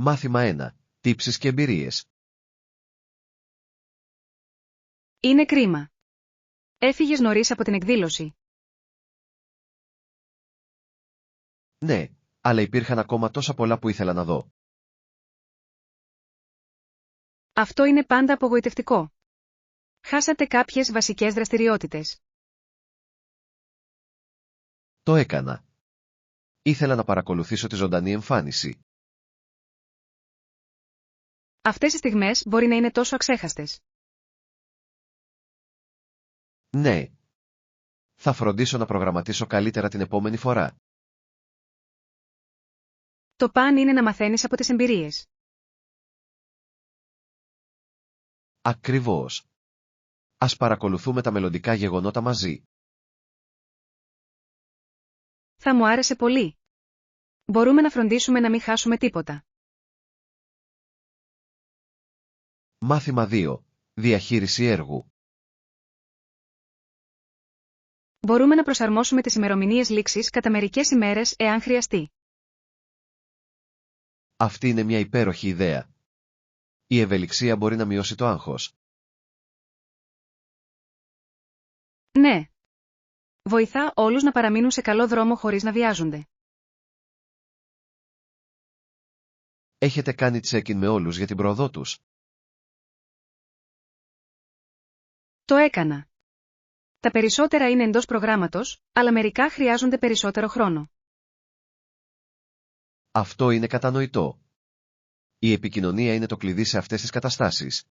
Μάθημα 1. Τύψεις και εμπειρίες. Είναι κρίμα. Έφυγες νωρίς από την εκδήλωση. Ναι, αλλά υπήρχαν ακόμα τόσα πολλά που ήθελα να δω. Αυτό είναι πάντα απογοητευτικό. Χάσατε κάποιες βασικές δραστηριότητες. Το έκανα. Ήθελα να παρακολουθήσω τη ζωντανή εμφάνιση. Αυτές οι στιγμές μπορεί να είναι τόσο αξέχαστες. Ναι. Θα φροντίσω να προγραμματίσω καλύτερα την επόμενη φορά. Το παν είναι να μαθαίνεις από τις εμπειρίες. Ακριβώς. Ας παρακολουθούμε τα μελλοντικά γεγονότα μαζί. Θα μου άρεσε πολύ. Μπορούμε να φροντίσουμε να μην χάσουμε τίποτα. Μάθημα 2. Διαχείριση έργου. Μπορούμε να προσαρμόσουμε τις ημερομηνίες λήξης κατά μερικές ημέρες εάν χρειαστεί. Αυτή είναι μια υπέροχη ιδέα. Η ευελιξία μπορεί να μειώσει το άγχος. Ναι. Βοηθά όλους να παραμείνουν σε καλό δρόμο χωρίς να βιάζονται. Έχετε κάνει check-in με όλους για την πρόοδό τους. Το έκανα. Τα περισσότερα είναι εντός προγράμματος, αλλά μερικά χρειάζονται περισσότερο χρόνο. Αυτό είναι κατανοητό. Η επικοινωνία είναι το κλειδί σε αυτές τις καταστάσεις.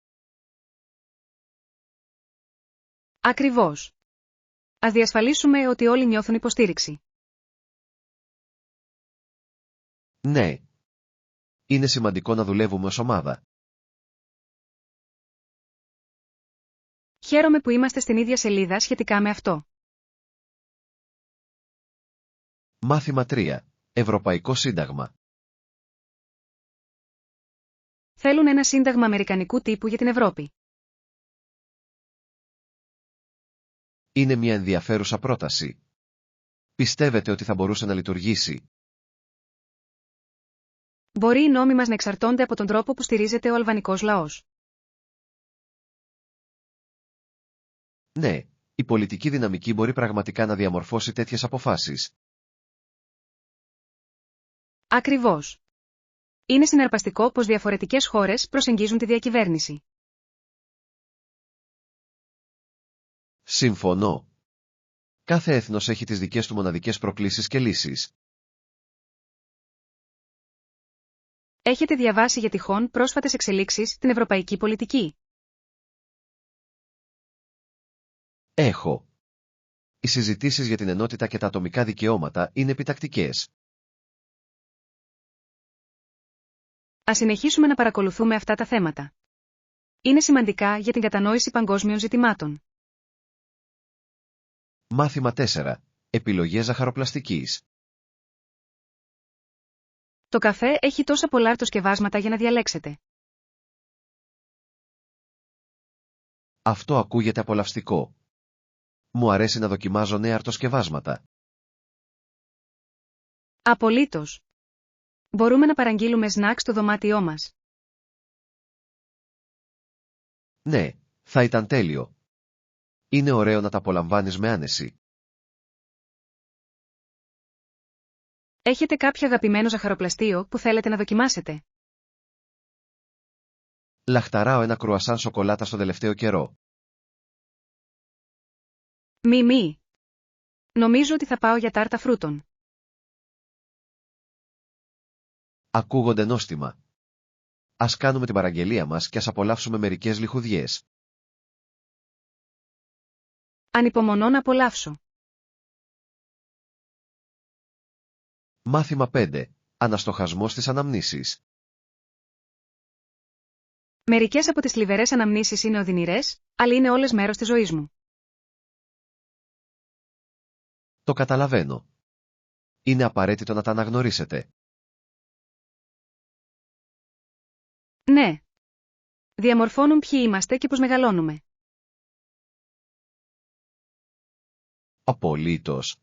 Ακριβώς. Ας διασφαλίσουμε ότι όλοι νιώθουν υποστήριξη. Ναι. Είναι σημαντικό να δουλεύουμε ως ομάδα. Χαίρομαι που είμαστε στην ίδια σελίδα σχετικά με αυτό. Μάθημα 3. Ευρωπαϊκό Σύνταγμα. Θέλουν ένα σύνταγμα αμερικανικού τύπου για την Ευρώπη. Είναι μια ενδιαφέρουσα πρόταση. Πιστεύετε ότι θα μπορούσε να λειτουργήσει? Μπορεί οι νόμοι μας να εξαρτώνται από τον τρόπο που στηρίζεται ο αλβανικός λαός. Ναι, η πολιτική δυναμική μπορεί πραγματικά να διαμορφώσει τέτοιες αποφάσεις. Ακριβώς. Είναι συναρπαστικό πως διαφορετικές χώρες προσεγγίζουν τη διακυβέρνηση. Συμφωνώ. Κάθε έθνος έχει τις δικές του μοναδικές προκλήσεις και λύσεις. Έχετε διαβάσει για τυχόν πρόσφατες εξελίξεις στην ευρωπαϊκή πολιτική? Έχω. Οι συζητήσεις για την ενότητα και τα ατομικά δικαιώματα είναι επιτακτικές. Ας συνεχίσουμε να παρακολουθούμε αυτά τα θέματα. Είναι σημαντικά για την κατανόηση παγκόσμιων ζητημάτων. Μάθημα 4. Επιλογές ζαχαροπλαστικής. Το καφέ έχει τόσα πολλά αρτοσκευάσματα για να διαλέξετε. Αυτό ακούγεται απολαυστικό. Μου αρέσει να δοκιμάζω νέα αρτοσκευάσματα. Απολύτως. Μπορούμε να παραγγείλουμε σνακ στο δωμάτιό μας. Ναι, θα ήταν τέλειο. Είναι ωραίο να τα απολαμβάνεις με άνεση. Έχετε κάποιο αγαπημένο ζαχαροπλαστείο που θέλετε να δοκιμάσετε? Λαχταράω ένα κρουασάν σοκολάτα στο τελευταίο καιρό. Μη. Νομίζω ότι θα πάω για τάρτα φρούτων. Ακούγονται νόστιμα. Ας κάνουμε την παραγγελία μας και ας απολαύσουμε μερικές λιχουδιές. Ανυπομονώ να απολαύσω. Μάθημα 5. Αναστοχασμός στις αναμνήσεις. Μερικές από τις θλιβερές αναμνήσεις είναι οδυνηρές, αλλά είναι όλες μέρος της ζωής μου. Το καταλαβαίνω. Είναι απαραίτητο να τα αναγνωρίσετε. Ναι. Διαμορφώνουν ποιοι είμαστε και πώς μεγαλώνουμε. Απολύτως.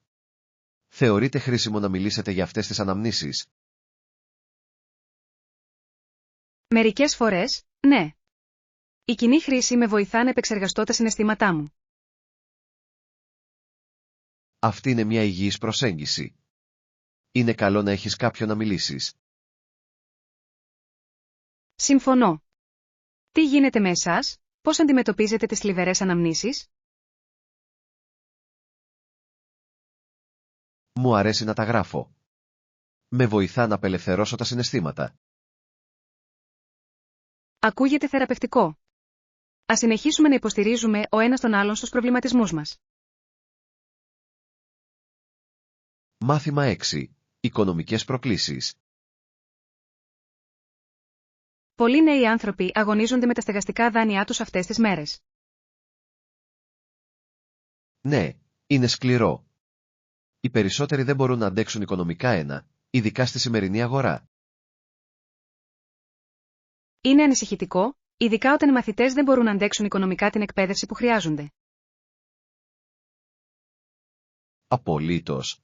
Θεωρείτε χρήσιμο να μιλήσετε για αυτές τις αναμνήσεις? Μερικές φορές, ναι. Η κοινή χρήση με βοηθά να επεξεργαστώ τα συναισθήματά μου. Αυτή είναι μια υγιής προσέγγιση. Είναι καλό να έχεις κάποιον να μιλήσεις. Συμφωνώ. Τι γίνεται με εσάς, πώς αντιμετωπίζετε τις θλιβερές αναμνήσεις? Μου αρέσει να τα γράφω. Με βοηθά να απελευθερώσω τα συναισθήματα. Ακούγεται θεραπευτικό. Ας συνεχίσουμε να υποστηρίζουμε ο ένας τον άλλον στους προβληματισμούς μας. Μάθημα 6. Οικονομικές προκλήσεις. Πολλοί νέοι άνθρωποι αγωνίζονται με τα στεγαστικά δάνειά τους αυτές τις μέρες. Ναι, είναι σκληρό. Οι περισσότεροι δεν μπορούν να αντέξουν οικονομικά ειδικά στη σημερινή αγορά. Είναι ανησυχητικό, ειδικά όταν οι μαθητές δεν μπορούν να αντέξουν οικονομικά την εκπαίδευση που χρειάζονται. Απολύτως.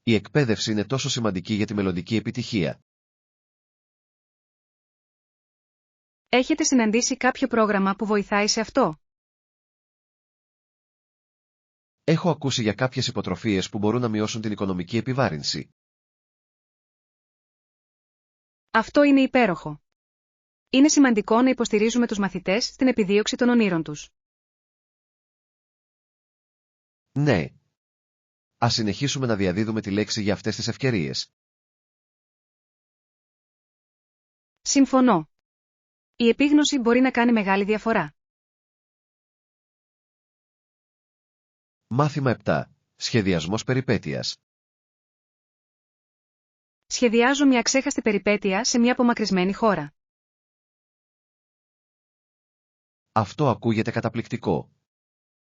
Η εκπαίδευση είναι τόσο σημαντική για τη μελλοντική επιτυχία. Έχετε συναντήσει κάποιο πρόγραμμα που βοηθάει σε αυτό? Έχω ακούσει για κάποιες υποτροφίες που μπορούν να μειώσουν την οικονομική επιβάρυνση. Αυτό είναι υπέροχο. Είναι σημαντικό να υποστηρίζουμε τους μαθητές στην επιδίωξη των ονείρων τους. Ναι. Ας συνεχίσουμε να διαδίδουμε τη λέξη για αυτές τις ευκαιρίες. Συμφωνώ. Η επίγνωση μπορεί να κάνει μεγάλη διαφορά. Μάθημα 7. Σχεδιασμός περιπέτειας. Σχεδιάζω μια ξέχαστη περιπέτεια σε μια απομακρυσμένη χώρα. Αυτό ακούγεται καταπληκτικό.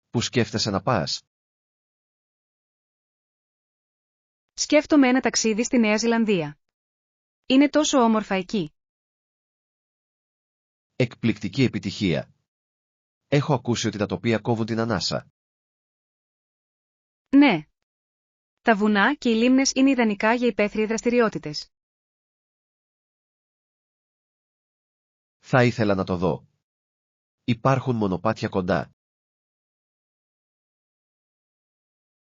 Πού σκέφτεσαι να πας? Σκέφτομαι ένα ταξίδι στη Νέα Ζηλανδία. Είναι τόσο όμορφα εκεί. Εκπληκτική επιτυχία. Έχω ακούσει ότι τα τοπία κόβουν την ανάσα. Ναι. Τα βουνά και οι λίμνες είναι ιδανικά για υπαίθριες δραστηριότητες. Θα ήθελα να το δω. Υπάρχουν μονοπάτια κοντά.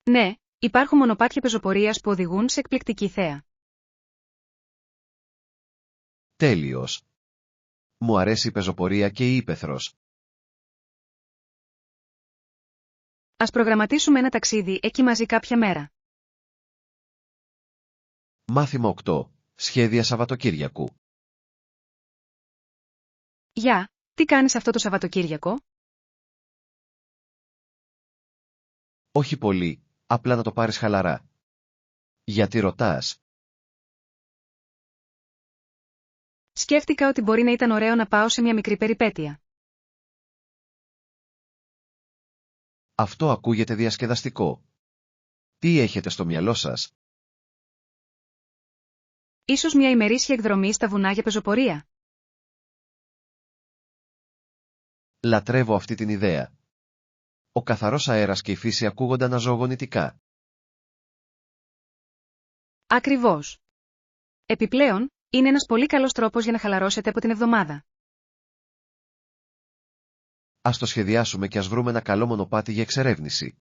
Ναι, υπάρχουν μονοπάτια πεζοπορίας που οδηγούν σε εκπληκτική θέα. Τέλειος. Μου αρέσει η πεζοπορία και η ύπαιθρος. Ας προγραμματίσουμε ένα ταξίδι εκεί μαζί κάποια μέρα. Μάθημα 8. Σχέδια Σαββατοκύριακου. Γεια, τι κάνεις αυτό το Σαββατοκύριακο? Όχι πολύ, απλά να το πάρεις χαλαρά. Γιατί ρωτάς? Σκέφτηκα ότι μπορεί να ήταν ωραίο να πάω σε μια μικρή περιπέτεια. Αυτό ακούγεται διασκεδαστικό. Τι έχετε στο μυαλό σας? Ίσως μια ημερήσια εκδρομή στα βουνά για πεζοπορία. Λατρεύω αυτή την ιδέα. Ο καθαρός αέρας και η φύση ακούγονται αναζωογονητικά. Ακριβώς. Επιπλέον, είναι ένας πολύ καλός τρόπος για να χαλαρώσετε από την εβδομάδα. Ας το σχεδιάσουμε και ας βρούμε ένα καλό μονοπάτι για εξερεύνηση.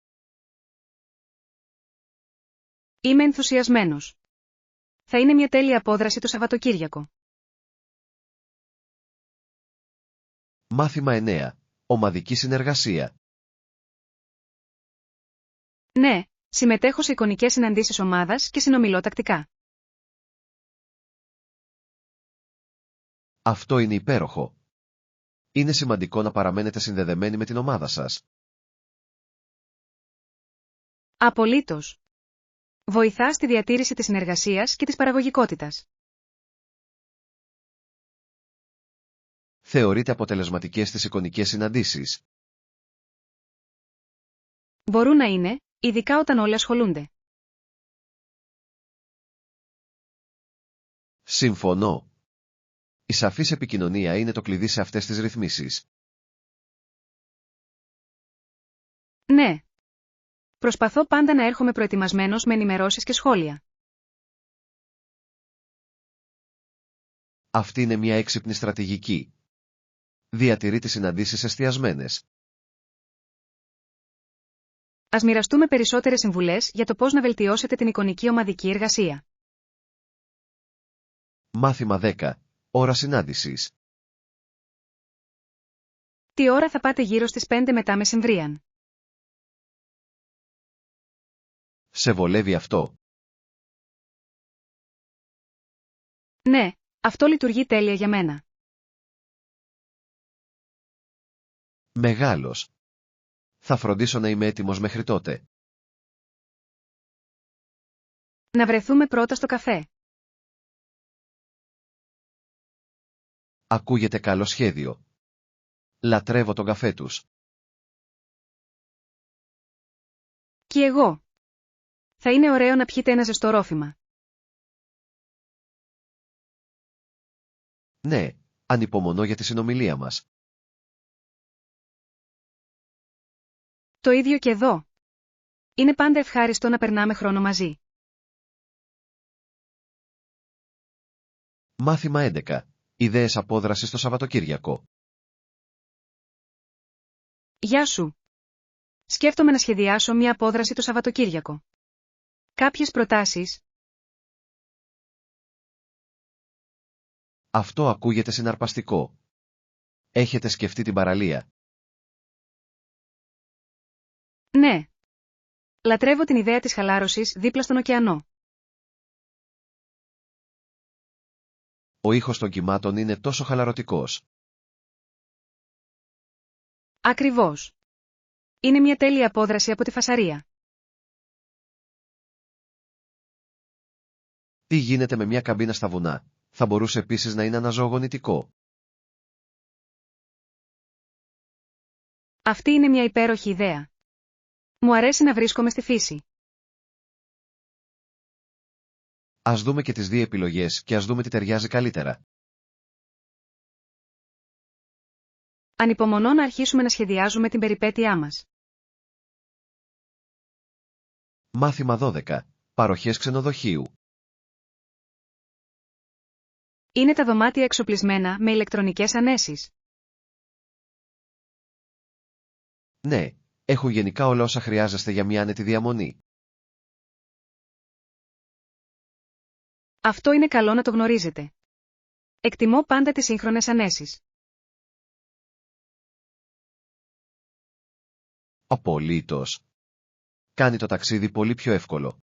Είμαι ενθουσιασμένος. Θα είναι μια τέλεια απόδραση το Σαββατοκύριακο. Μάθημα 9. Ομαδική συνεργασία. Ναι, συμμετέχω σε εικονικές συναντήσεις ομάδας και συνομιλώ τακτικά. Αυτό είναι υπέροχο. Είναι σημαντικό να παραμένετε συνδεδεμένοι με την ομάδα σας. Απολύτως. Βοηθά στη διατήρηση της συνεργασίας και της παραγωγικότητας. Θεωρείτε αποτελεσματικές τις εικονικές συναντήσεις? Μπορούν να είναι, ειδικά όταν όλοι ασχολούνται. Συμφωνώ. Η σαφής επικοινωνία είναι το κλειδί σε αυτές τις ρυθμίσεις. Ναι. Προσπαθώ πάντα να έρχομαι προετοιμασμένος με ενημερώσεις και σχόλια. Αυτή είναι μια έξυπνη στρατηγική. Διατηρεί τις συναντήσεις εστιασμένες. Ας μοιραστούμε περισσότερες συμβουλές για το πώς να βελτιώσετε την εικονική ομαδική εργασία. Μάθημα 10. Ώρα συνάντησης. Τι ώρα θα πάτε γύρω στις 5 μετά μεσημβρίαν? Σε βολεύει αυτό? Ναι, αυτό λειτουργεί τέλεια για μένα. Μεγάλος. Θα φροντίσω να είμαι έτοιμος μέχρι τότε. Να βρεθούμε πρώτα στο καφέ. Ακούγεται καλό σχέδιο. Λατρεύω τον καφέ τους. Κι εγώ. Θα είναι ωραίο να πιείτε ένα ζεστό ρόφημα. Ναι, ανυπομονώ για τη συνομιλία μας. Το ίδιο και εδώ. Είναι πάντα ευχάριστο να περνάμε χρόνο μαζί. Μάθημα 11. Ιδέες απόδρασης το Σαββατοκύριακο. Γεια σου. Σκέφτομαι να σχεδιάσω μια απόδραση το Σαββατοκύριακο. Κάποιες προτάσεις? Αυτό ακούγεται συναρπαστικό. Έχετε σκεφτεί την παραλία? Ναι. Λατρεύω την ιδέα της χαλάρωσης δίπλα στον ωκεανό. Ο ήχος των κυμάτων είναι τόσο χαλαρωτικός. Ακριβώς. Είναι μια τέλεια απόδραση από τη φασαρία. Τι γίνεται με μια καμπίνα στα βουνά? Θα μπορούσε επίσης να είναι αναζωογονητικό. Αυτή είναι μια υπέροχη ιδέα. Μου αρέσει να βρίσκομαι στη φύση. Ας δούμε και τις δύο επιλογές και ας δούμε τι ταιριάζει καλύτερα. Ανυπομονώ να αρχίσουμε να σχεδιάζουμε την περιπέτειά μας. Μάθημα 12. Παροχές ξενοδοχείου. Είναι τα δωμάτια εξοπλισμένα με ηλεκτρονικές ανέσεις? Ναι, έχουν γενικά όλα όσα χρειάζεστε για μια άνετη διαμονή. Αυτό είναι καλό να το γνωρίζετε. Εκτιμώ πάντα τις σύγχρονες ανέσεις. Απολύτως. Κάνει το ταξίδι πολύ πιο εύκολο.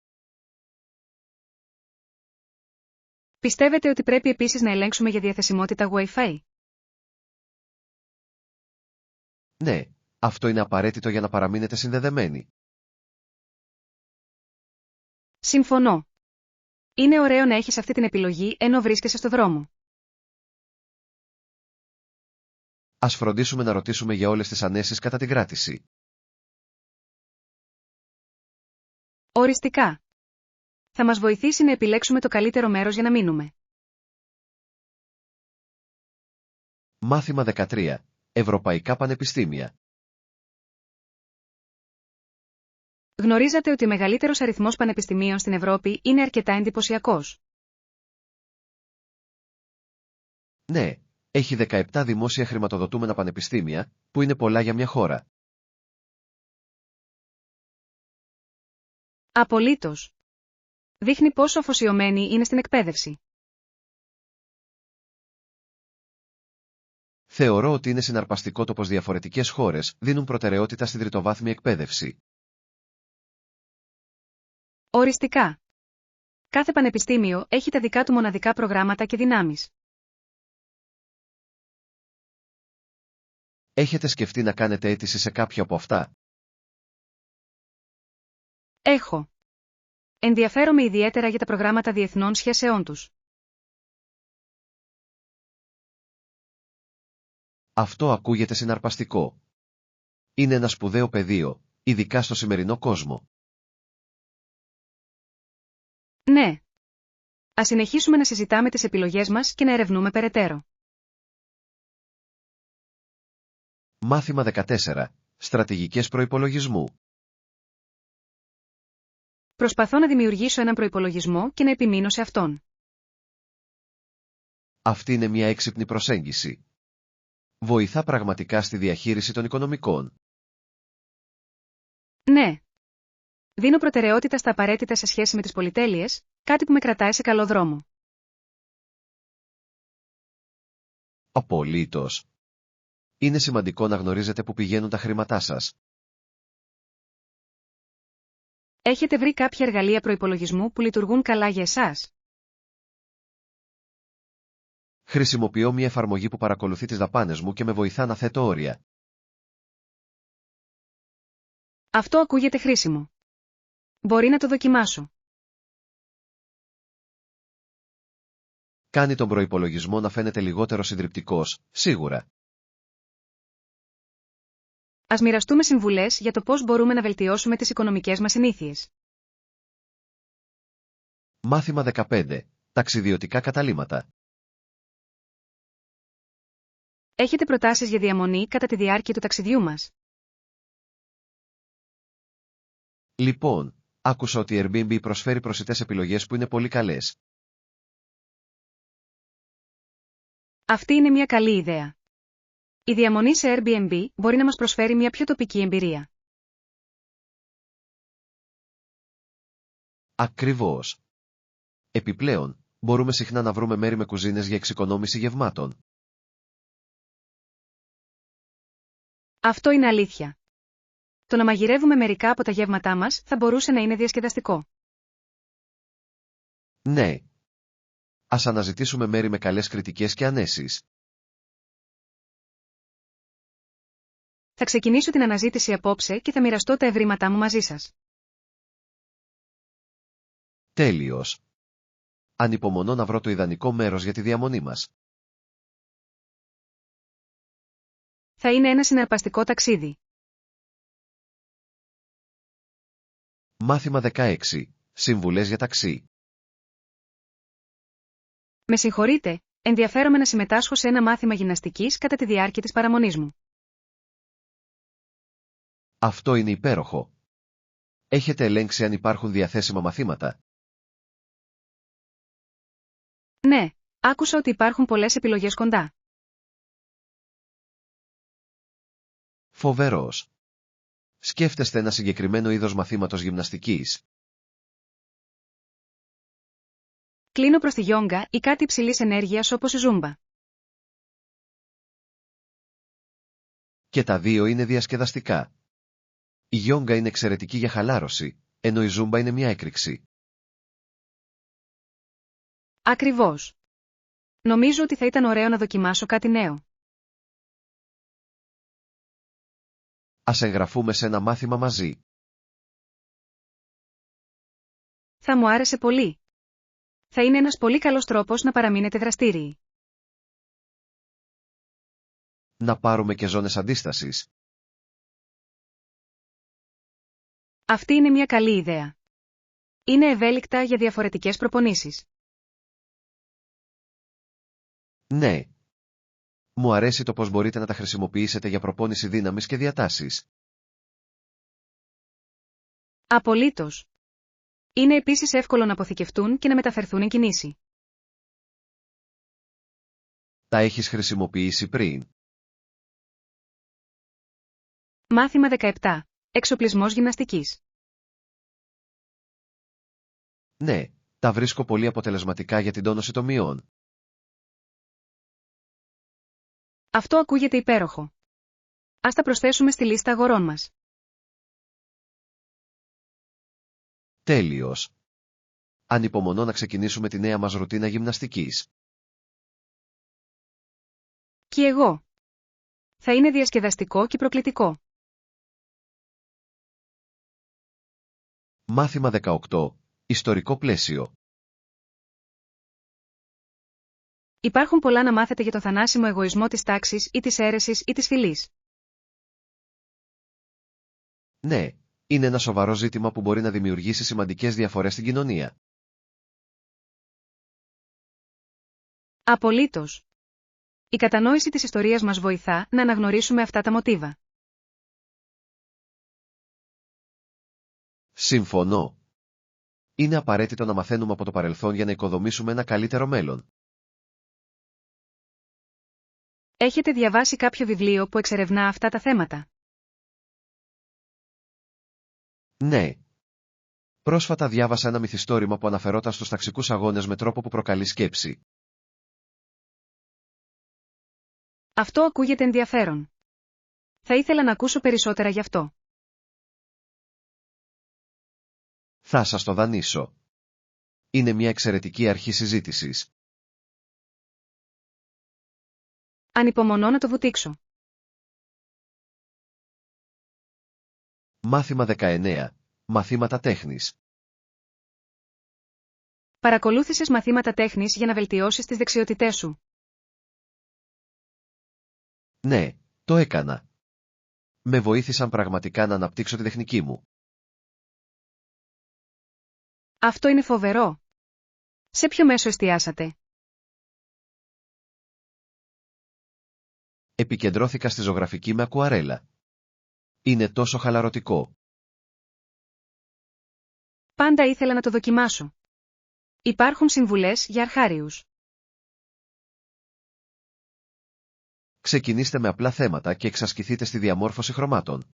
Πιστεύετε ότι πρέπει επίσης να ελέγξουμε για διαθεσιμότητα Wi-Fi? Ναι, αυτό είναι απαραίτητο για να παραμείνετε συνδεδεμένοι. Συμφωνώ. Είναι ωραίο να έχεις αυτή την επιλογή ενώ βρίσκεσαι στο δρόμο. Ας φροντίσουμε να ρωτήσουμε για όλες τις ανέσεις κατά την κράτηση. Οριστικά. Θα μας βοηθήσει να επιλέξουμε το καλύτερο μέρος για να μείνουμε. Μάθημα 13. Ευρωπαϊκά πανεπιστήμια. Γνωρίζατε ότι ο μεγαλύτερος αριθμός πανεπιστημίων στην Ευρώπη είναι αρκετά εντυπωσιακός? Ναι, έχει 17 δημόσια χρηματοδοτούμενα πανεπιστήμια, που είναι πολλά για μια χώρα. Απολύτως. Δείχνει πόσο αφοσιωμένοι είναι στην εκπαίδευση. Θεωρώ ότι είναι συναρπαστικό το πως διαφορετικές χώρες δίνουν προτεραιότητα στην τριτοβάθμια εκπαίδευση. Οριστικά. Κάθε πανεπιστήμιο έχει τα δικά του μοναδικά προγράμματα και δυνάμεις. Έχετε σκεφτεί να κάνετε αίτηση σε κάποιο από αυτά? Έχω. Ενδιαφέρομαι ιδιαίτερα για τα προγράμματα διεθνών σχέσεών τους. Αυτό ακούγεται συναρπαστικό. Είναι ένα σπουδαίο πεδίο, ειδικά στο σημερινό κόσμο. Ναι. Ας συνεχίσουμε να συζητάμε τις επιλογές μας και να ερευνούμε περαιτέρω. Μάθημα 14. Στρατηγικές προϋπολογισμού. Προσπαθώ να δημιουργήσω έναν προϋπολογισμό και να επιμείνω σε αυτόν. Αυτή είναι μια έξυπνη προσέγγιση. Βοηθά πραγματικά στη διαχείριση των οικονομικών. Ναι. Δίνω προτεραιότητα στα απαραίτητα σε σχέση με τις πολυτέλειες, κάτι που με κρατάει σε καλό δρόμο. Απολύτως. Είναι σημαντικό να γνωρίζετε πού πηγαίνουν τα χρήματά σας. Έχετε βρει κάποια εργαλεία προϋπολογισμού που λειτουργούν καλά για εσάς? Χρησιμοποιώ μια εφαρμογή που παρακολουθεί τις δαπάνες μου και με βοηθά να θέτω όρια. Αυτό ακούγεται χρήσιμο. Μπορεί να το δοκιμάσω. Κάνει τον προϋπολογισμό να φαίνεται λιγότερο συντριπτικός, σίγουρα. Ας μοιραστούμε συμβουλές για το πώς μπορούμε να βελτιώσουμε τις οικονομικές μας συνήθειες. Μάθημα 15. Ταξιδιωτικά καταλύματα. Έχετε προτάσεις για διαμονή κατά τη διάρκεια του ταξιδιού μας? Λοιπόν, άκουσα ότι η Airbnb προσφέρει προσιτές επιλογές που είναι πολύ καλές. Αυτή είναι μια καλή ιδέα. Η διαμονή σε Airbnb μπορεί να μας προσφέρει μια πιο τοπική εμπειρία. Ακριβώς. Επιπλέον, μπορούμε συχνά να βρούμε μέρη με κουζίνες για εξοικονόμηση γευμάτων. Αυτό είναι αλήθεια. Το να μαγειρεύουμε μερικά από τα γεύματά μας θα μπορούσε να είναι διασκεδαστικό. Ναι. Ας αναζητήσουμε μέρη με καλές κριτικές και ανέσεις. Θα ξεκινήσω την αναζήτηση απόψε και θα μοιραστώ τα ευρήματά μου μαζί σας. Τέλειος. Ανυπομονώ να βρω το ιδανικό μέρος για τη διαμονή μας. Θα είναι ένα συναρπαστικό ταξίδι. Μάθημα 16. Συμβουλές για ταξί. Με συγχωρείτε, ενδιαφέρομαι να συμμετάσχω σε ένα μάθημα γυμναστικής κατά τη διάρκεια της παραμονής μου. Αυτό είναι υπέροχο. Έχετε ελέγξει αν υπάρχουν διαθέσιμα μαθήματα? Ναι, άκουσα ότι υπάρχουν πολλές επιλογές κοντά. Φοβερός. Σκέφτεστε ένα συγκεκριμένο είδος μαθήματος γυμναστικής? Κλείνω προς τη γιόγκα ή κάτι υψηλής ενέργειας όπως η ζούμπα. Και τα δύο είναι διασκεδαστικά. Η γιόγκα είναι εξαιρετική για χαλάρωση, ενώ η ζούμπα είναι μια έκρηξη. Ακριβώς. Νομίζω ότι θα ήταν ωραίο να δοκιμάσω κάτι νέο. Ας εγγραφούμε σε ένα μάθημα μαζί. Θα μου άρεσε πολύ. Θα είναι ένας πολύ καλός τρόπος να παραμείνετε δραστήριοι. Να πάρουμε και ζώνες αντίστασης. Αυτή είναι μια καλή ιδέα. Είναι ευέλικτα για διαφορετικές προπονήσεις. Ναι. Μου αρέσει το πώς μπορείτε να τα χρησιμοποιήσετε για προπόνηση δύναμης και διατάσεις. Απολύτως. Είναι επίσης εύκολο να αποθηκευτούν και να μεταφερθούν εν κινήσει. Τα έχεις χρησιμοποιήσει πριν? Μάθημα 17. Εξοπλισμός γυμναστικής. Ναι, τα βρίσκω πολύ αποτελεσματικά για την τόνωση των μειών. Αυτό ακούγεται υπέροχο. Ας τα προσθέσουμε στη λίστα αγορών μας. Τέλειος. Ανυπομονώ να ξεκινήσουμε τη νέα μας ρουτίνα γυμναστικής. Κι εγώ. Θα είναι διασκεδαστικό και προκλητικό. Μάθημα 18. Ιστορικό πλαίσιο. Υπάρχουν πολλά να μάθετε για το θανάσιμο εγωισμό της τάξης ή της αίρεσης ή της φυλής. Ναι, είναι ένα σοβαρό ζήτημα που μπορεί να δημιουργήσει σημαντικές διαφορές στην κοινωνία. Απολύτως. Η κατανόηση της ιστορίας μας βοηθά να αναγνωρίσουμε αυτά τα μοτίβα. Συμφωνώ. Είναι απαραίτητο να μαθαίνουμε από το παρελθόν για να οικοδομήσουμε ένα καλύτερο μέλλον. Έχετε διαβάσει κάποιο βιβλίο που εξερευνά αυτά τα θέματα? Ναι. Πρόσφατα διάβασα ένα μυθιστόρημα που αναφερόταν στους ταξικούς αγώνες με τρόπο που προκαλεί σκέψη. Αυτό ακούγεται ενδιαφέρον. Θα ήθελα να ακούσω περισσότερα γι' αυτό. Θα σας το δανείσω. Είναι μια εξαιρετική αρχή συζήτησης. Ανυπομονώ να το βουτήξω. Μάθημα 19. Μαθήματα τέχνης. Παρακολούθησες μαθήματα τέχνης για να βελτιώσεις τις δεξιότητές σου? Ναι, το έκανα. Με βοήθησαν πραγματικά να αναπτύξω τη τεχνική μου. Αυτό είναι φοβερό. Σε ποιο μέσο εστιάσατε? Επικεντρώθηκα στη ζωγραφική με ακουαρέλα. Είναι τόσο χαλαρωτικό. Πάντα ήθελα να το δοκιμάσω. Υπάρχουν συμβουλές για αρχάριους? Ξεκινήστε με απλά θέματα και εξασκηθείτε στη διαμόρφωση χρωμάτων.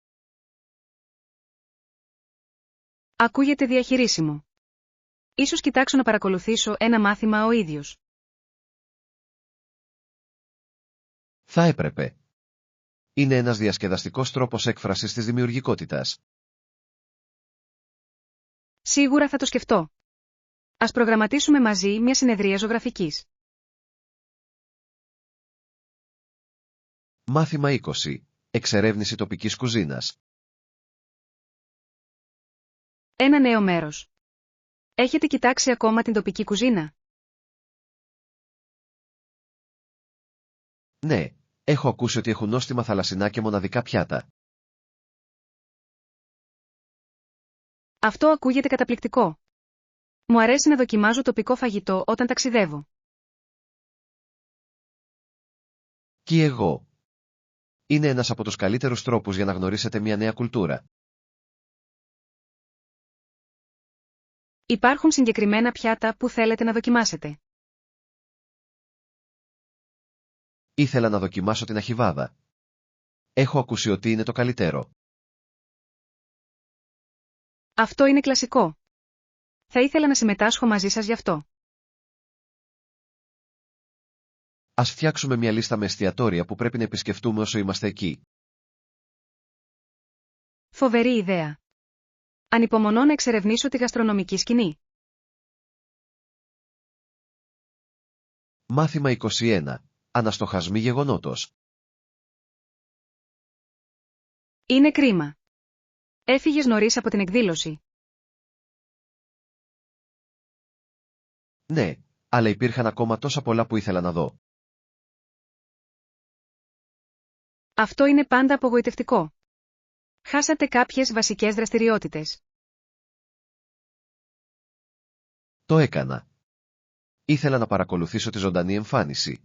Ακούγεται διαχειρίσιμο. Ίσως κοιτάξω να παρακολουθήσω ένα μάθημα ο ίδιος. Θα έπρεπε. Είναι ένας διασκεδαστικός τρόπος έκφρασης της δημιουργικότητας. Σίγουρα θα το σκεφτώ. Ας προγραμματίσουμε μαζί μια συνεδρία ζωγραφικής. Μάθημα 20. Εξερεύνηση τοπικής κουζίνας. Ένα νέο μέρος. Έχετε κοιτάξει ακόμα την τοπική κουζίνα? Ναι, έχω ακούσει ότι έχουν νόστιμα θαλασσινά και μοναδικά πιάτα. Αυτό ακούγεται καταπληκτικό. Μου αρέσει να δοκιμάζω τοπικό φαγητό όταν ταξιδεύω. Και εγώ. Είναι ένας από τους καλύτερους τρόπους για να γνωρίσετε μια νέα κουλτούρα. Υπάρχουν συγκεκριμένα πιάτα που θέλετε να δοκιμάσετε? Ήθελα να δοκιμάσω την αχιβάδα. Έχω ακούσει ότι είναι το καλύτερο. Αυτό είναι κλασικό. Θα ήθελα να συμμετάσχω μαζί σας γι' αυτό. Ας φτιάξουμε μια λίστα με εστιατόρια που πρέπει να επισκεφτούμε όσο είμαστε εκεί. Φοβερή ιδέα. Ανυπομονώ να εξερευνήσω τη γαστρονομική σκηνή. Μάθημα 21. Αναστοχασμοί γεγονότος. Είναι κρίμα. Έφυγες νωρίς από την εκδήλωση. Ναι, αλλά υπήρχαν ακόμα τόσα πολλά που ήθελα να δω. Αυτό είναι πάντα απογοητευτικό. Χάσατε κάποιες βασικές δραστηριότητες. Το έκανα. Ήθελα να παρακολουθήσω τη ζωντανή εμφάνιση.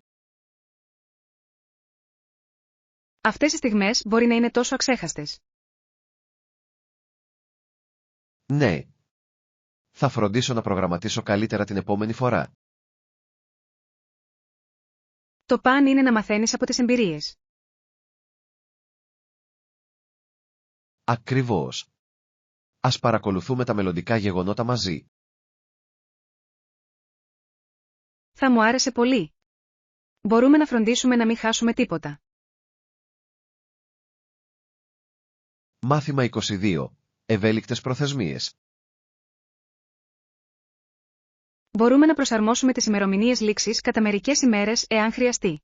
Αυτές οι στιγμές μπορεί να είναι τόσο αξέχαστες. Ναι. Θα φροντίσω να προγραμματίσω καλύτερα την επόμενη φορά. Το παν είναι να μαθαίνεις από τις εμπειρίες. Ακριβώς. Ας παρακολουθούμε τα μελλοντικά γεγονότα μαζί. Θα μου άρεσε πολύ. Μπορούμε να φροντίσουμε να μην χάσουμε τίποτα. Μάθημα 22. Ευέλικτες προθεσμίες. Μπορούμε να προσαρμόσουμε τις ημερομηνίες λήξης κατά μερικές ημέρες εάν χρειαστεί.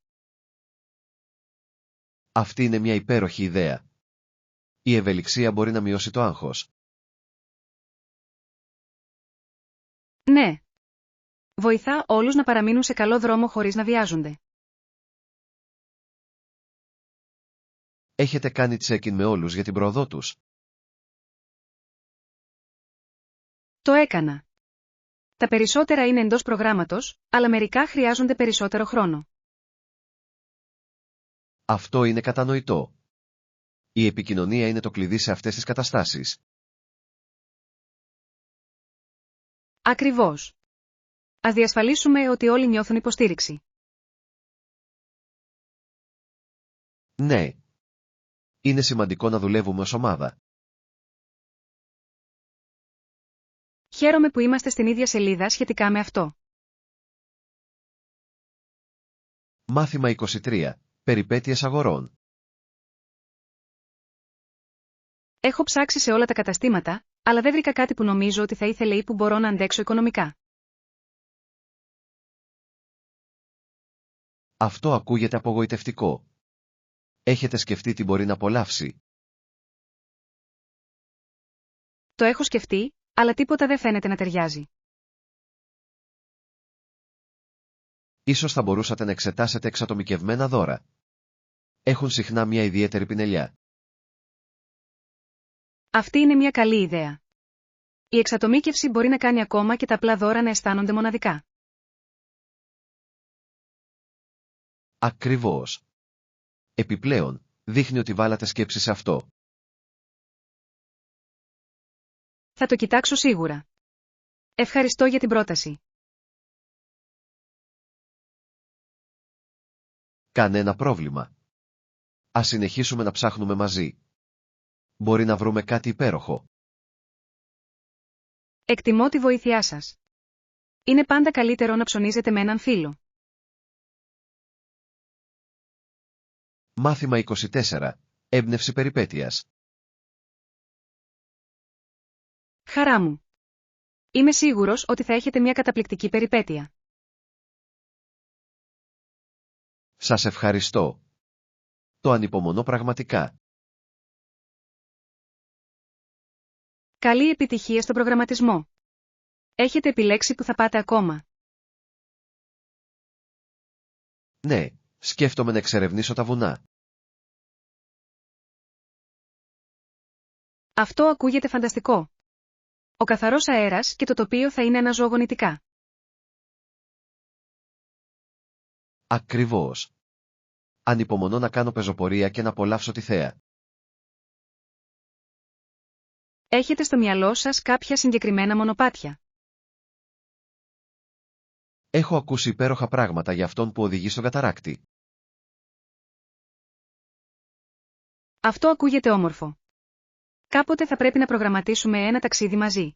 Αυτή είναι μια υπέροχη ιδέα. Η ευελιξία μπορεί να μειώσει το άγχος. Ναι. Βοηθά όλους να παραμείνουν σε καλό δρόμο χωρίς να βιάζονται. Έχετε κάνει check-in με όλους για την πρόοδό τους? Το έκανα. Τα περισσότερα είναι εντός προγράμματος, αλλά μερικά χρειάζονται περισσότερο χρόνο. Αυτό είναι κατανοητό. Η επικοινωνία είναι το κλειδί σε αυτές τις καταστάσεις. Ακριβώς. Ας διασφαλίσουμε ότι όλοι νιώθουν υποστήριξη. Ναι. Είναι σημαντικό να δουλεύουμε ως ομάδα. Χαίρομαι που είμαστε στην ίδια σελίδα σχετικά με αυτό. Μάθημα 23. Περιπέτειες αγορών. Έχω ψάξει σε όλα τα καταστήματα, αλλά δεν βρήκα κάτι που νομίζω ότι θα ήθελε ή που μπορώ να αντέξω οικονομικά. Αυτό ακούγεται απογοητευτικό. Έχετε σκεφτεί τι μπορεί να απολαύσει? Το έχω σκεφτεί, αλλά τίποτα δεν φαίνεται να ταιριάζει. Ίσως θα μπορούσατε να εξετάσετε εξατομικευμένα δώρα. Έχουν συχνά μια ιδιαίτερη πινελιά. Αυτή είναι μια καλή ιδέα. Η εξατομίκευση μπορεί να κάνει ακόμα και τα απλά δώρα να αισθάνονται μοναδικά. Ακριβώς. Επιπλέον, δείχνει ότι βάλατε σκέψη σε αυτό. Θα το κοιτάξω σίγουρα. Ευχαριστώ για την πρόταση. Κανένα πρόβλημα. Ας συνεχίσουμε να ψάχνουμε μαζί. Μπορεί να βρούμε κάτι υπέροχο. Εκτιμώ τη βοήθειά σας. Είναι πάντα καλύτερο να ψωνίζετε με έναν φίλο. Μάθημα 24. Έμπνευση περιπέτειας. Χαρά μου. Είμαι σίγουρος ότι θα έχετε μια καταπληκτική περιπέτεια. Σας ευχαριστώ. Το ανυπομονώ πραγματικά. Καλή επιτυχία στον προγραμματισμό. Έχετε επιλέξει που θα πάτε ακόμα? Ναι, σκέφτομαι να εξερευνήσω τα βουνά. Αυτό ακούγεται φανταστικό. Ο καθαρός αέρας και το τοπίο θα είναι αναζωογονητικά. Ακριβώς. Ανυπομονώ να κάνω πεζοπορία και να απολαύσω τη θέα. Έχετε στο μυαλό σας κάποια συγκεκριμένα μονοπάτια? Έχω ακούσει υπέροχα πράγματα για αυτόν που οδηγεί στον καταράκτη. Αυτό ακούγεται όμορφο. Κάποτε θα πρέπει να προγραμματίσουμε ένα ταξίδι μαζί.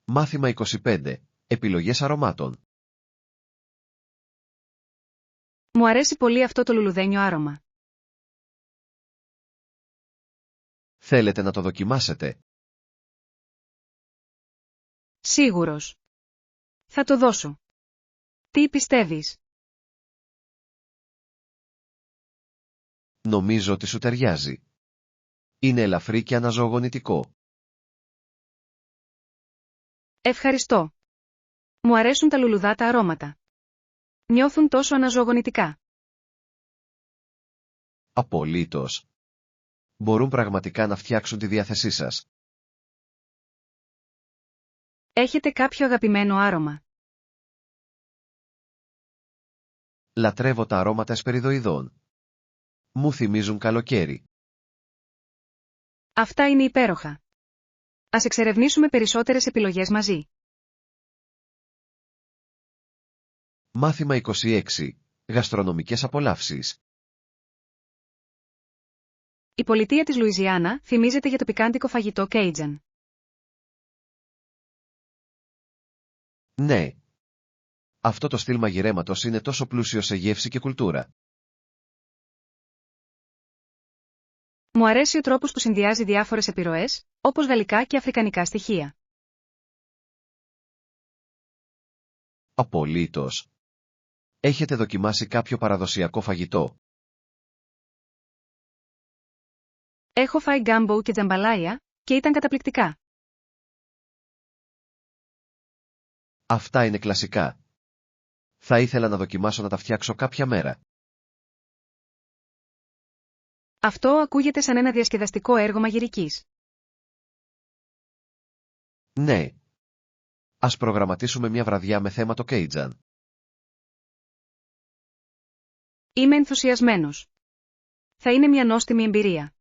Μάθημα 25. Επιλογές αρωμάτων. Μου αρέσει πολύ αυτό το λουλουδένιο άρωμα. Θέλετε να το δοκιμάσετε? Σίγουρος. Θα το δώσω. Τι πιστεύεις? Νομίζω ότι σου ταιριάζει. Είναι ελαφρύ και αναζωογονητικό. Ευχαριστώ. Μου αρέσουν τα λουλουδάτα αρώματα. Νιώθουν τόσο αναζωογονητικά. Απολύτως. Μπορούν πραγματικά να φτιάξουν τη διάθεσή σας. Έχετε κάποιο αγαπημένο άρωμα? Λατρεύω τα αρώματα εσπεριδοειδών. Μου θυμίζουν καλοκαίρι. Αυτά είναι υπέροχα. Ας εξερευνήσουμε περισσότερες επιλογές μαζί. Μάθημα 26. Γαστρονομικές απολαύσεις. Η πολιτεία της Λουιζιάννα φημίζεται για το πικάντικο φαγητό Κέιτζαν. Ναι. Αυτό το στυλ μαγειρέματος είναι τόσο πλούσιο σε γεύση και κουλτούρα. Μου αρέσει ο τρόπος που συνδυάζει διάφορες επιρροές, όπως γαλλικά και αφρικανικά στοιχεία. Απολύτως. Έχετε δοκιμάσει κάποιο παραδοσιακό φαγητό? Έχω φάει γκάμπο και τζαμπαλάια, και ήταν καταπληκτικά. Αυτά είναι κλασικά. Θα ήθελα να δοκιμάσω να τα φτιάξω κάποια μέρα. Αυτό ακούγεται σαν ένα διασκεδαστικό έργο μαγειρικής. Ναι. Ας προγραμματίσουμε μια βραδιά με θέμα το Κέιτζαν. Είμαι ενθουσιασμένος. Θα είναι μια νόστιμη εμπειρία.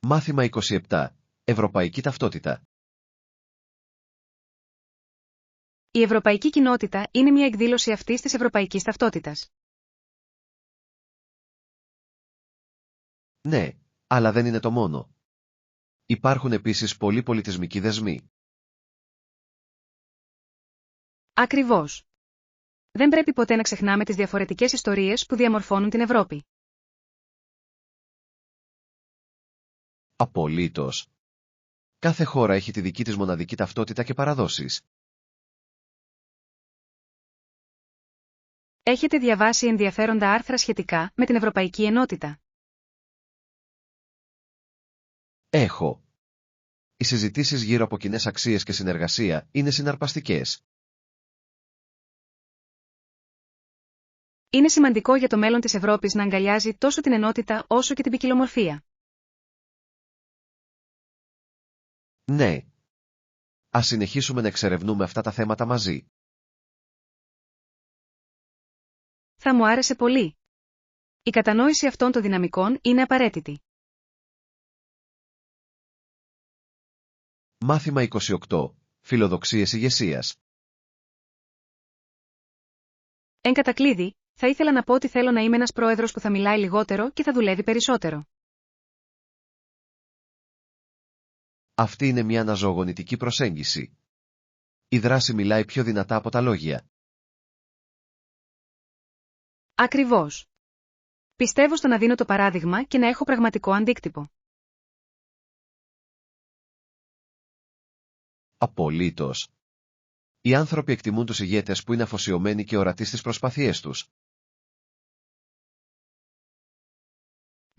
Μάθημα 27. Ευρωπαϊκή ταυτότητα. Η ευρωπαϊκή κοινότητα είναι μια εκδήλωση αυτής της ευρωπαϊκής ταυτότητας. Ναι, αλλά δεν είναι το μόνο. Υπάρχουν επίσης πολλοί πολιτισμικοί δεσμοί. Ακριβώς. Δεν πρέπει ποτέ να ξεχνάμε τις διαφορετικές ιστορίες που διαμορφώνουν την Ευρώπη. Απολύτως. Κάθε χώρα έχει τη δική της μοναδική ταυτότητα και παραδόσεις. Έχετε διαβάσει ενδιαφέροντα άρθρα σχετικά με την Ευρωπαϊκή Ενότητα? Έχω. Οι συζητήσεις γύρω από κοινές αξίες και συνεργασία είναι συναρπαστικές. Είναι σημαντικό για το μέλλον της Ευρώπης να αγκαλιάζει τόσο την ενότητα όσο και την ποικιλομορφία. Ναι. Ας συνεχίσουμε να εξερευνούμε αυτά τα θέματα μαζί. Θα μου άρεσε πολύ. Η κατανόηση αυτών των δυναμικών είναι απαραίτητη. Μάθημα 28. Φιλοδοξίες ηγεσίας. Εν κατακλείδη, θα ήθελα να πω ότι θέλω να είμαι ένας πρόεδρος που θα μιλάει λιγότερο και θα δουλεύει περισσότερο. Αυτή είναι μια αναζωογονητική προσέγγιση. Η δράση μιλάει πιο δυνατά από τα λόγια. Ακριβώς. Πιστεύω στο να δίνω το παράδειγμα και να έχω πραγματικό αντίκτυπο. Απολύτως. Οι άνθρωποι εκτιμούν τους ηγέτες που είναι αφοσιωμένοι και ορατοί στις προσπάθειές τους.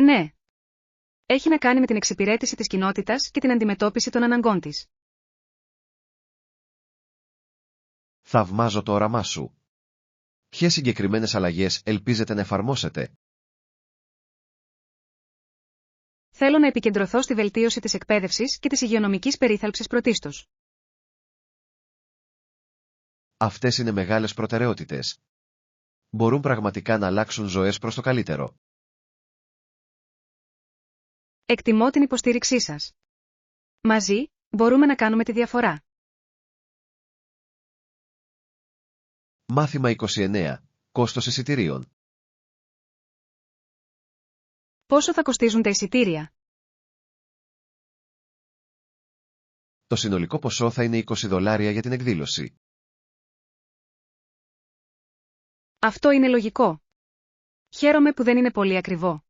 Ναι. Έχει να κάνει με την εξυπηρέτηση της κοινότητας και την αντιμετώπιση των αναγκών της. Θαυμάζω το όραμά σου. Ποιες συγκεκριμένες αλλαγές ελπίζετε να εφαρμόσετε? Θέλω να επικεντρωθώ στη βελτίωση της εκπαίδευσης και της υγειονομικής περίθαλψης πρωτίστως. Αυτές είναι μεγάλες προτεραιότητες. Μπορούν πραγματικά να αλλάξουν ζωές προς το καλύτερο. Εκτιμώ την υποστήριξή σας. Μαζί, μπορούμε να κάνουμε τη διαφορά. Μάθημα 29. Κόστος εισιτηρίων. Πόσο θα κοστίζουν τα εισιτήρια? Το συνολικό ποσό θα είναι $20 για την εκδήλωση. Αυτό είναι λογικό. Χαίρομαι που δεν είναι πολύ ακριβό.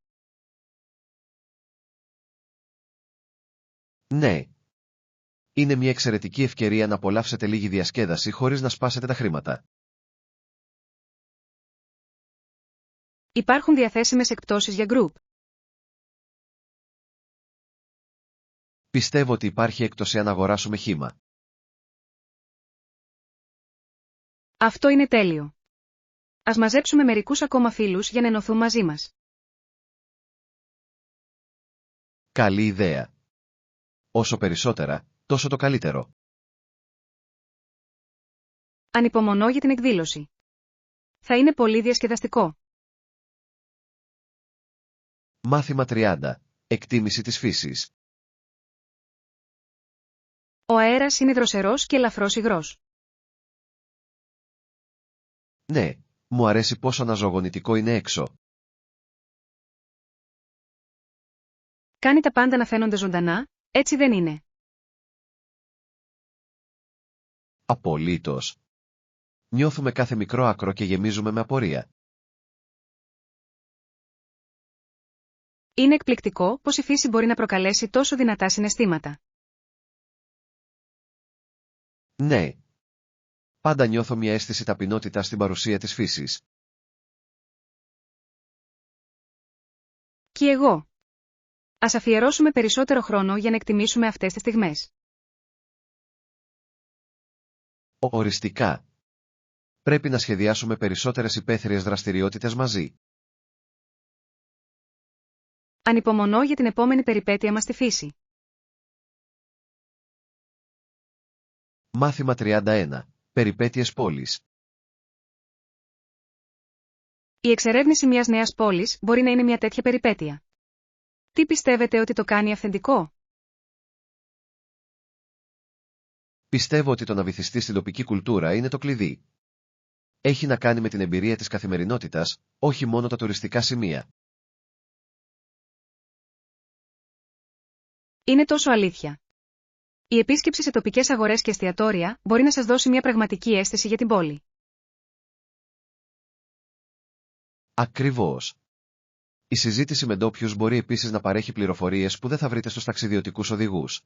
Ναι. Είναι μια εξαιρετική ευκαιρία να απολαύσετε λίγη διασκέδαση χωρίς να σπάσετε τα χρήματα. Υπάρχουν διαθέσιμες εκπτώσεις για γκρουπ. Πιστεύω ότι υπάρχει έκπτωση αν αγοράσουμε χύμα. Αυτό είναι τέλειο. Ας μαζέψουμε μερικούς ακόμα φίλους για να ενωθούν μαζί μας. Καλή ιδέα. Όσο περισσότερα, τόσο το καλύτερο. Ανυπομονώ για την εκδήλωση. Θα είναι πολύ διασκεδαστικό. Μάθημα 30. Εκτίμηση της φύσης. Ο αέρας είναι δροσερός και ελαφρώς υγρός. Ναι, μου αρέσει πόσο αναζωογονητικό είναι έξω. Κάνει τα πάντα να φαίνονται ζωντανά, έτσι δεν είναι? Απολύτως. Νιώθουμε κάθε μικρό άκρο και γεμίζουμε με απορία. Είναι εκπληκτικό πως η φύση μπορεί να προκαλέσει τόσο δυνατά συναισθήματα. Ναι. Πάντα νιώθω μια αίσθηση ταπεινότητας στην παρουσία της φύσης. Κι εγώ. Ας αφιερώσουμε περισσότερο χρόνο για να εκτιμήσουμε αυτές τις στιγμές. Οριστικά. Πρέπει να σχεδιάσουμε περισσότερες υπαίθριες δραστηριότητες μαζί. Ανυπομονώ για την επόμενη περιπέτεια μας στη φύση. Μάθημα 31. Περιπέτειες πόλης. Η εξερεύνηση μιας νέας πόλης μπορεί να είναι μια τέτοια περιπέτεια. Τι πιστεύετε ότι το κάνει αυθεντικό? Πιστεύω ότι το να βυθιστεί στην τοπική κουλτούρα είναι το κλειδί. Έχει να κάνει με την εμπειρία της καθημερινότητας, όχι μόνο τα τουριστικά σημεία. Είναι τόσο αλήθεια. Η επίσκεψη σε τοπικές αγορές και εστιατόρια μπορεί να σας δώσει μια πραγματική αίσθηση για την πόλη. Ακριβώς. Η συζήτηση με ντόπιους μπορεί επίσης να παρέχει πληροφορίες που δεν θα βρείτε στους ταξιδιωτικούς οδηγούς.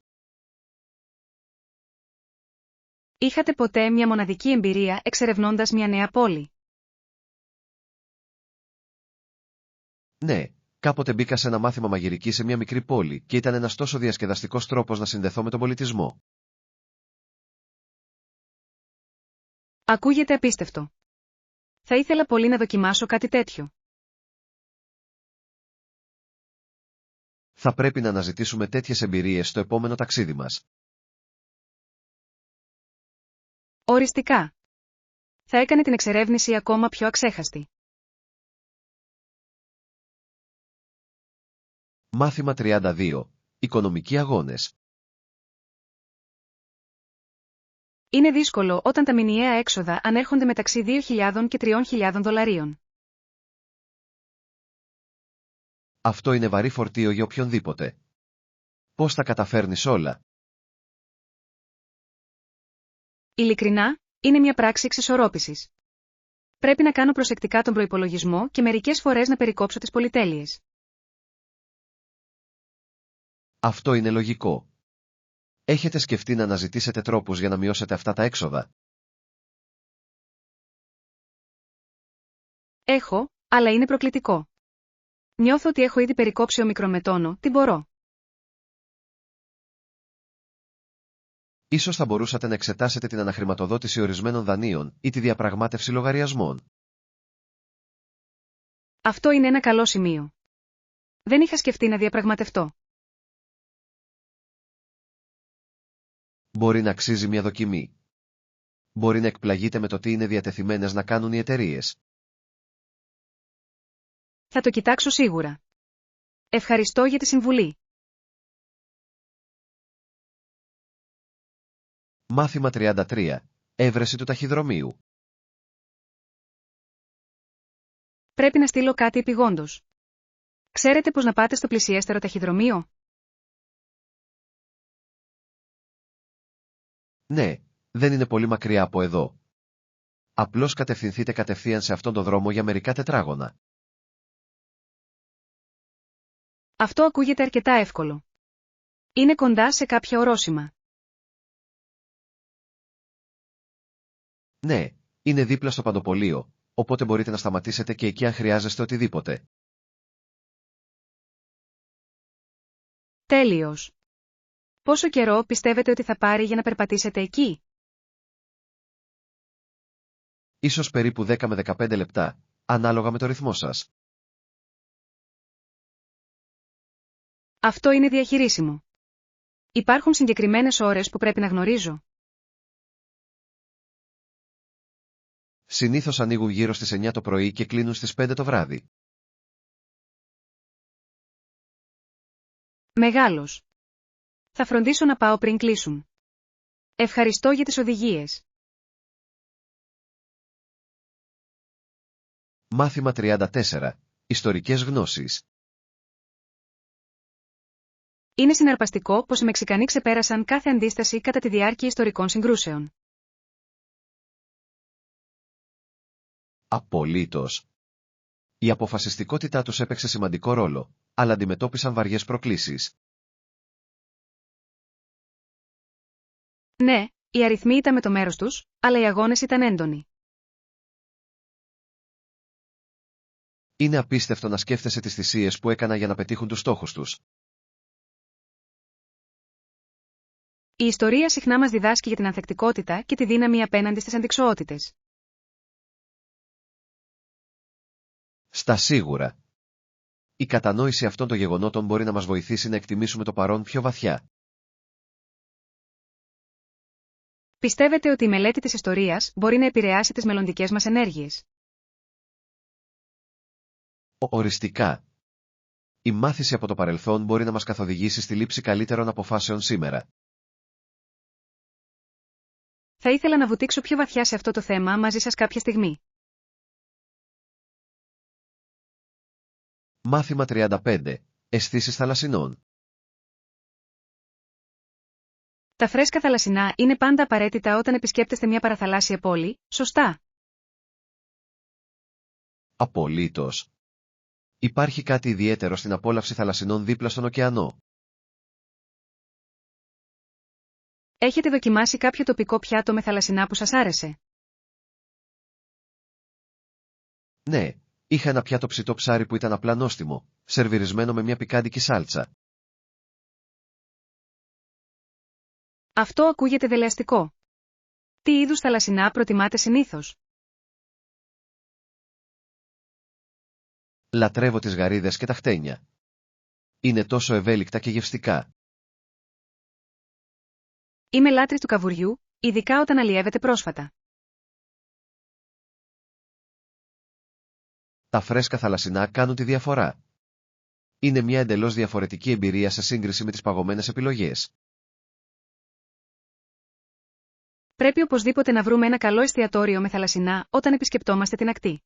Είχατε ποτέ μια μοναδική εμπειρία εξερευνώντας μια νέα πόλη? Ναι, κάποτε μπήκα σε ένα μάθημα μαγειρική σε μια μικρή πόλη και ήταν ένας τόσο διασκεδαστικός τρόπος να συνδεθώ με τον πολιτισμό. Ακούγεται απίστευτο. Θα ήθελα πολύ να δοκιμάσω κάτι τέτοιο. Θα πρέπει να αναζητήσουμε τέτοιες εμπειρίες στο επόμενο ταξίδι μας. Οριστικά. Θα έκανε την εξερεύνηση ακόμα πιο αξέχαστη. Μάθημα 32. Οικονομικοί αγώνες. Είναι δύσκολο όταν τα μηνιαία έξοδα ανέρχονται μεταξύ 2.000 και 3.000 δολαρίων. Αυτό είναι βαρύ φορτίο για οποιονδήποτε. Πώς τα καταφέρνεις όλα? Ειλικρινά, είναι μια πράξη εξισορρόπησης. Πρέπει να κάνω προσεκτικά τον προϋπολογισμό και μερικές φορές να περικόψω τις πολυτέλειες. Αυτό είναι λογικό. Έχετε σκεφτεί να αναζητήσετε τρόπους για να μειώσετε αυτά τα έξοδα? Έχω, αλλά είναι προκλητικό. Νιώθω ότι έχω ήδη περικόψει ομικρόν με τόνο, τι μπορώ. Ίσως θα μπορούσατε να εξετάσετε την αναχρηματοδότηση ορισμένων δανείων ή τη διαπραγμάτευση λογαριασμών. Αυτό είναι ένα καλό σημείο. Δεν είχα σκεφτεί να διαπραγματευτώ. Μπορεί να αξίζει μια δοκιμή. Μπορεί να εκπλαγείτε με το τι είναι διατεθειμένες να κάνουν οι εταιρείες. Θα το κοιτάξω σίγουρα. Ευχαριστώ για τη συμβουλή. Μάθημα 33. Έβρεση του ταχυδρομείου. Πρέπει να στείλω κάτι επειγόντως. Ξέρετε πώς να πάτε στο πλησιέστερο ταχυδρομείο? Ναι, δεν είναι πολύ μακριά από εδώ. Απλώς κατευθυνθείτε κατευθείαν σε αυτόν τον δρόμο για μερικά τετράγωνα. Αυτό ακούγεται αρκετά εύκολο. Είναι κοντά σε κάποια ορόσημα. Ναι, είναι δίπλα στο παντοπολείο, οπότε μπορείτε να σταματήσετε και εκεί αν χρειάζεστε οτιδήποτε. Τέλειος. Πόσο καιρό πιστεύετε ότι θα πάρει για να περπατήσετε εκεί? Ίσως περίπου 10 με 15 λεπτά, ανάλογα με το ρυθμό σας. Αυτό είναι διαχειρίσιμο. Υπάρχουν συγκεκριμένες ώρες που πρέπει να γνωρίζω? Συνήθως ανοίγουν γύρω στις 9 το πρωί και κλείνουν στις 5 το βράδυ. Μεγάλος. Θα φροντίσω να πάω πριν κλείσουν. Ευχαριστώ για τις οδηγίες. Μάθημα 34. Ιστορικές γνώσεις. Είναι συναρπαστικό πως οι Μεξικανοί ξεπέρασαν κάθε αντίσταση κατά τη διάρκεια ιστορικών συγκρούσεων. Απολύτως. Η αποφασιστικότητά τους έπαιξε σημαντικό ρόλο, αλλά αντιμετώπισαν βαριές προκλήσεις. Ναι, οι αριθμοί ήταν με το μέρος τους, αλλά οι αγώνες ήταν έντονοι. Είναι απίστευτο να σκέφτεσαι τις θυσίες που έκαναν για να πετύχουν τους στόχους τους. Η ιστορία συχνά μας διδάσκει για την ανθεκτικότητα και τη δύναμη απέναντι στις αντιξοότητες. Στα σίγουρα. Η κατανόηση αυτών των γεγονότων μπορεί να μας βοηθήσει να εκτιμήσουμε το παρόν πιο βαθιά. Πιστεύετε ότι η μελέτη της ιστορίας μπορεί να επηρεάσει τις μελλοντικές μας ενέργειες? Οριστικά. Η μάθηση από το παρελθόν μπορεί να μας καθοδηγήσει στη λήψη καλύτερων αποφάσεων σήμερα. Θα ήθελα να βουτήξω πιο βαθιά σε αυτό το θέμα μαζί σας κάποια στιγμή. Μάθημα 35. Αισθήσεις θαλασσινών. Τα φρέσκα θαλασσινά είναι πάντα απαραίτητα όταν επισκέπτεστε μια παραθαλάσσια πόλη, σωστά? Απολύτως. Υπάρχει κάτι ιδιαίτερο στην απόλαυση θαλασσινών δίπλα στον ωκεανό. Έχετε δοκιμάσει κάποιο τοπικό πιάτο με θαλασσινά που σας άρεσε? Ναι, είχα ένα πιάτο ψητό ψάρι που ήταν απλά νόστιμο, σερβιρισμένο με μια πικάντικη σάλτσα. Αυτό ακούγεται δελεαστικό. Τι είδους θαλασσινά προτιμάτε συνήθως? Λατρεύω τις γαρίδες και τα χτένια. Είναι τόσο ευέλικτα και γευστικά. Είμαι λάτρης του καβουριού, ειδικά όταν αλλιεύεται πρόσφατα. Τα φρέσκα θαλασσινά κάνουν τη διαφορά. Είναι μια εντελώς διαφορετική εμπειρία σε σύγκριση με τις παγωμένες επιλογές. Πρέπει οπωσδήποτε να βρούμε ένα καλό εστιατόριο με θαλασσινά όταν επισκεπτόμαστε την ακτή.